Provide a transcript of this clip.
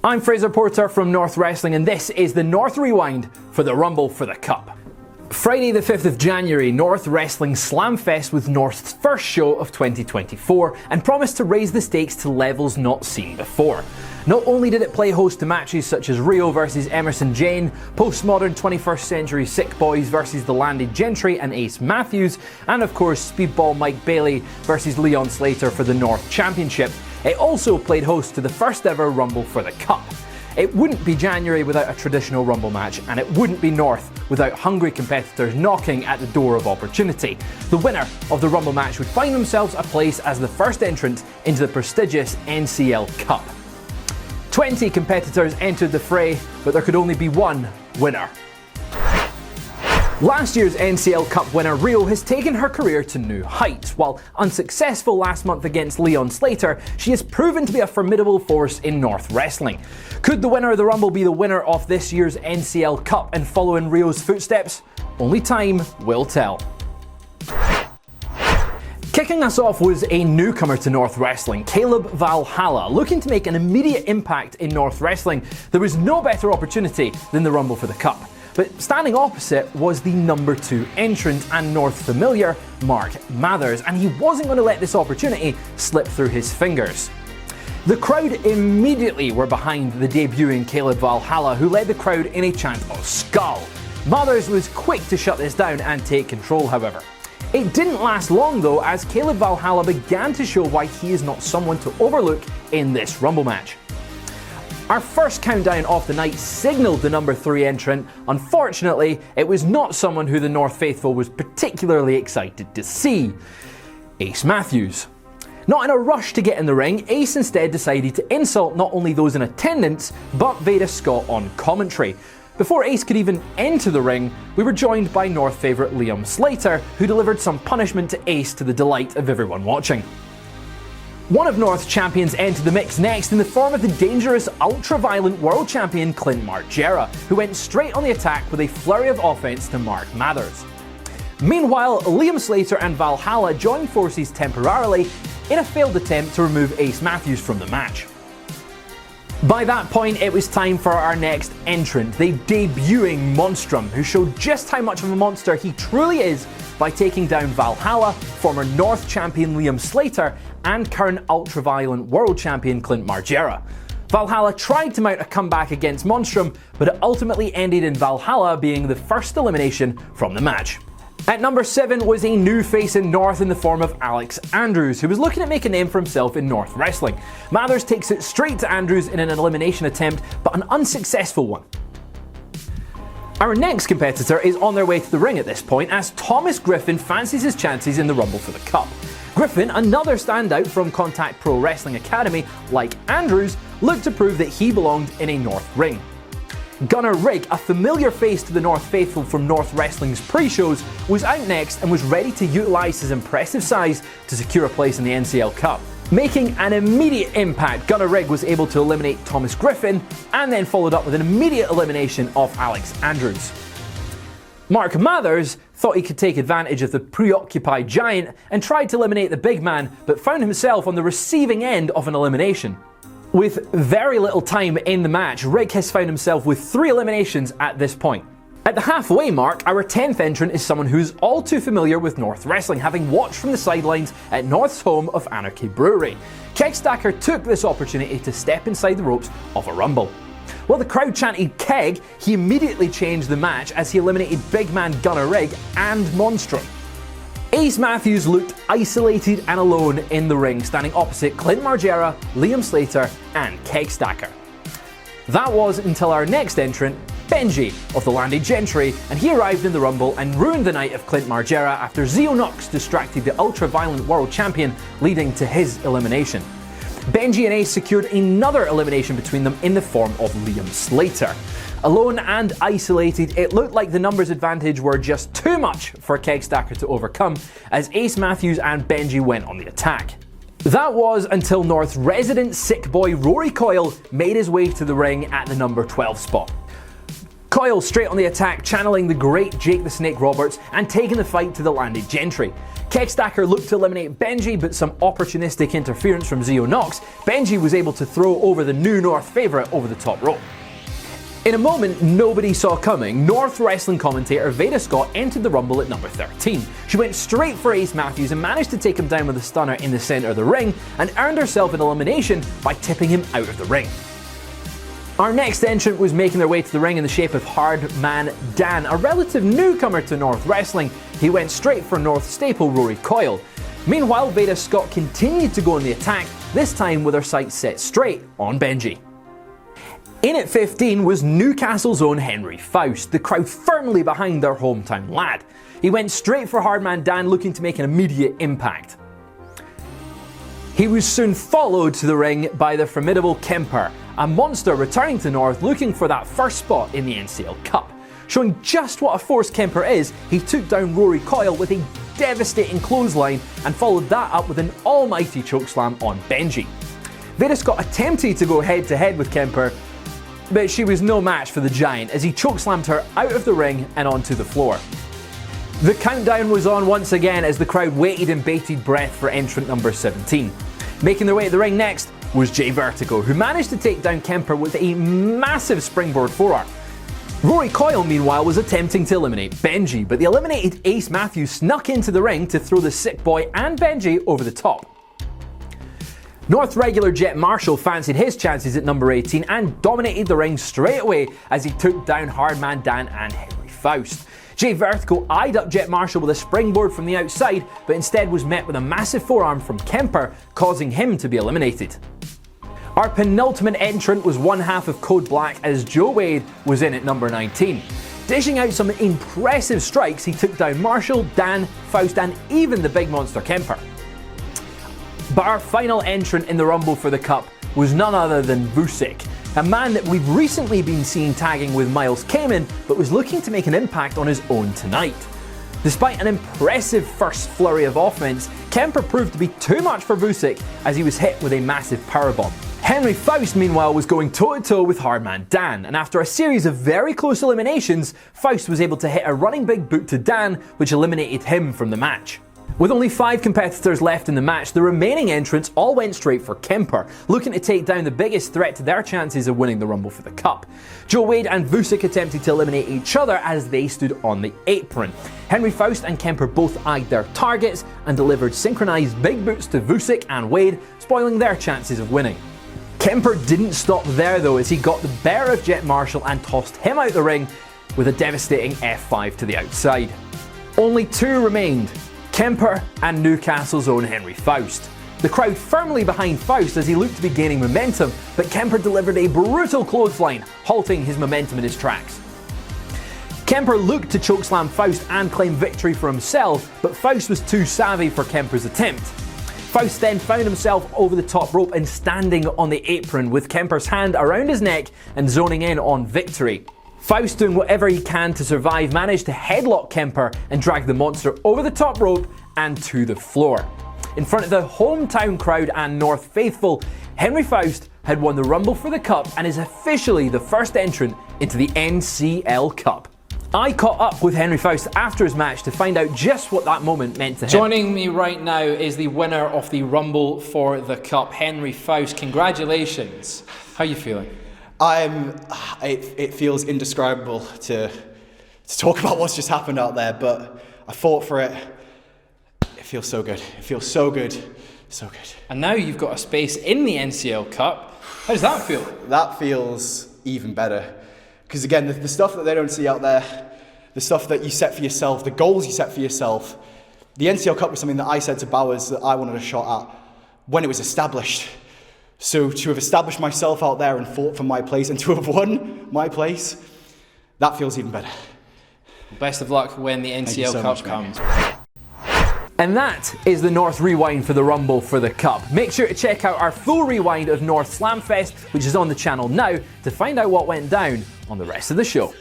I'm Fraser Porter from North Wrestling, and this is the North Rewind for the Rumble for the Cup. Friday the 5th of January, North Wrestling SLAMFEST was North's first show of 2024 and promised to raise the stakes to levels not seen before. Not only did it play host to matches such as Rio vs Emerson Jane, postmodern 21st century Sick Boys vs the Landed Gentry and Ace Matthews, and of course Speedball Mike Bailey vs Leon Slater for the North Championship, it also played host to the first ever Rumble for the Cup. It wouldn't be January without a traditional Rumble match, and it wouldn't be North without hungry competitors knocking at the door of opportunity. The winner of the Rumble match would find themselves a place as the first entrant into the prestigious NCL Cup. 20 competitors entered the fray, but there could only be one winner. Last year's NCL Cup winner Rio has taken her career to new heights. While unsuccessful last month against Leon Slater, she has proven to be a formidable force in North Wrestling. Could the winner of the Rumble be the winner of this year's NCL Cup and follow in Rio's footsteps? Only time will tell. Kicking us off was a newcomer to North Wrestling, Caleb Valhalla. Looking to make an immediate impact in North Wrestling, there was no better opportunity than the Rumble for the Cup. But standing opposite was the number 2 entrant and North familiar, Mark Mathers, and he wasn't going to let this opportunity slip through his fingers. The crowd immediately were behind the debuting Caleb Valhalla, who led the crowd in a chant of "Skull." Mathers was quick to shut this down and take control, however. It didn't last long though, as Caleb Valhalla began to show why he is not someone to overlook in this Rumble match. Our first countdown of the night signalled the number 3 entrant. Unfortunately, it was not someone who the North faithful was particularly excited to see: Ace Matthews. Not in a rush to get in the ring, Ace instead decided to insult not only those in attendance, but Veda Scott on commentary. Before Ace could even enter the ring, we were joined by North favourite Liam Slater, who delivered some punishment to Ace to the delight of everyone watching. One of North's champions entered the mix next in the form of the dangerous Ultraviolent World Champion Clint Margera, who went straight on the attack with a flurry of offense to Mark Mathers. Meanwhile, Liam Slater and Valhalla joined forces temporarily in a failed attempt to remove Ace Matthews from the match. By that point, it was time for our next entrant, the debuting Monstrum, who showed just how much of a monster he truly is by taking down Valhalla, former North champion Liam Slater, and current Ultraviolent World Champion Clint Margera. Valhalla tried to mount a comeback against Monstrum, but it ultimately ended in Valhalla being the first elimination from the match. At number 7 was a new face in North in the form of Alex Andrews, who was looking to make a name for himself in North Wrestling. Mathers takes it straight to Andrews in an elimination attempt, but an unsuccessful one. Our next competitor is on their way to the ring at this point, as Thomas Griffin fancies his chances in the Rumble for the Cup. Griffin, another standout from Contact Pro Wrestling Academy, like Andrews, looked to prove that he belonged in a North ring. Gunnar Rigg, a familiar face to the North faithful from North Wrestling's pre-shows, was out next and was ready to utilise his impressive size to secure a place in the NCL Cup. Making an immediate impact, Gunnar Rigg was able to eliminate Thomas Griffin and then followed up with an immediate elimination of Alex Andrews. Mark Mathers thought he could take advantage of the preoccupied giant and tried to eliminate the big man, but found himself on the receiving end of an elimination. With very little time in the match, Rigg has found himself with 3 eliminations at this point. At the halfway mark, our 10th entrant is someone who's all too familiar with North Wrestling, having watched from the sidelines at North's home of Anarchy Brewery. Kegstacker took this opportunity to step inside the ropes of a Rumble. While the crowd chanted Keg, he immediately changed the match as he eliminated big man Gunnar Rigg and Monstrum. Ace Matthews looked isolated and alone in the ring, standing opposite Clint Margera, Liam Slater, and Kegstacker. That was until our next entrant, Benji of the Landed Gentry, and he arrived in the Rumble and ruined the night of Clint Margera after Zeo Knox distracted the Ultraviolent World Champion, leading to his elimination. Benji and Ace secured another elimination between them in the form of Liam Slater. Alone and isolated, it looked like the numbers advantage were just too much for Kegstacker to overcome, as Ace Matthews and Benji went on the attack. That was until North's resident sick boy Rory Coyle made his way to the ring at the number 12 spot. Coyle straight on the attack, channeling the great Jake the Snake Roberts and taking the fight to the landed gentry. Kegstacker looked to eliminate Benji, but some opportunistic interference from Zio Knox, Benji was able to throw over the new North favourite over the top rope. In a moment nobody saw coming, North wrestling commentator Veda Scott entered the Rumble at number 13. She went straight for Ace Matthews and managed to take him down with a stunner in the centre of the ring and earned herself an elimination by tipping him out of the ring. Our next entrant was making their way to the ring in the shape of Hardman Dan, a relative newcomer to North wrestling. He went straight for North staple Rory Coyle. Meanwhile, Veda Scott continued to go on the attack, this time with her sights set straight on Benji. In at 15 was Newcastle's own Henry Faust, the crowd firmly behind their hometown lad. He went straight for Hardman Dan, looking to make an immediate impact. He was soon followed to the ring by the formidable Kemper, a monster returning to North looking for that first spot in the NCL Cup. Showing just what a force Kemper is, he took down Rory Coyle with a devastating clothesline and followed that up with an almighty chokeslam on Benji. Veda Scott attempted to go head to head with Kemper, but she was no match for the giant as he chokeslammed her out of the ring and onto the floor. The countdown was on once again as the crowd waited in bated breath for entrant number 17. Making their way to the ring next was Jay Vertigo, who managed to take down Kemper with a massive springboard forearm. Rory Coyle, meanwhile, was attempting to eliminate Benji, but the eliminated Ace Matthews snuck into the ring to throw the sick boy and Benji over the top. North regular Jet Marshall fancied his chances at number 18 and dominated the ring straight away as he took down Hardman Dan and Henry Faust. Jay Vertigo eyed up Jet Marshall with a springboard from the outside, but instead was met with a massive forearm from Kemper, causing him to be eliminated. Our penultimate entrant was one half of Code Black as Joe Wade was in at number 19. Dishing out some impressive strikes, he took down Marshall, Dan, Faust and even the big monster Kemper. But our final entrant in the Rumble for the Cup was none other than Vucic, a man that we've recently been seen tagging with Miles Kamen, but was looking to make an impact on his own tonight. Despite an impressive first flurry of offense, Kemper proved to be too much for Vucic as he was hit with a massive powerbomb. Henry Faust, meanwhile, was going toe-to-toe with Hardman Dan, and after a series of very close eliminations, Faust was able to hit a running big boot to Dan, which eliminated him from the match. With only 5 competitors left in the match, the remaining entrants all went straight for Kemper, looking to take down the biggest threat to their chances of winning the Rumble for the Cup. Joe Wade and Vucic attempted to eliminate each other as they stood on the apron. Henry Faust and Kemper both eyed their targets and delivered synchronized big boots to Vucic and Wade, spoiling their chances of winning. Kemper didn't stop there though, as he got the better of Jet Marshall and tossed him out the ring with a devastating F5 to the outside. Only 2 remained, Kemper and Newcastle's own Henry Faust. The crowd firmly behind Faust as he looked to be gaining momentum, but Kemper delivered a brutal clothesline, halting his momentum in his tracks. Kemper looked to chokeslam Faust and claim victory for himself, but Faust was too savvy for Kemper's attempt. Faust then found himself over the top rope and standing on the apron with Kemper's hand around his neck and zoning in on victory. Faust, doing whatever he can to survive, managed to headlock Kemper and drag the monster over the top rope and to the floor. In front of the hometown crowd and North faithful, Henry Faust had won the Rumble for the Cup and is officially the first entrant into the NCL Cup. I caught up with Henry Faust after his match to find out just what that moment meant to him. Joining me right now is the winner of the Rumble for the Cup, Henry Faust. Congratulations. How are you feeling? It feels indescribable to talk about what's just happened out there, but I fought for it. It feels so good. It feels so good. So good. And now you've got a space in the NCL Cup. How does that feel? That feels even better. Because again, the stuff that they don't see out there, the stuff that you set for yourself, the goals you set for yourself, the NCL Cup was something that I said to Bowers that I wanted a shot at when it was established. So to have established myself out there and fought for my place and to have won my place, that feels even better. Best of luck when the NCL Cup comes. And that is the North Rewind for the Rumble for the Cup. Make sure to check out our full rewind of North SLAMFEST, which is on the channel now, to find out what went down on the rest of the show.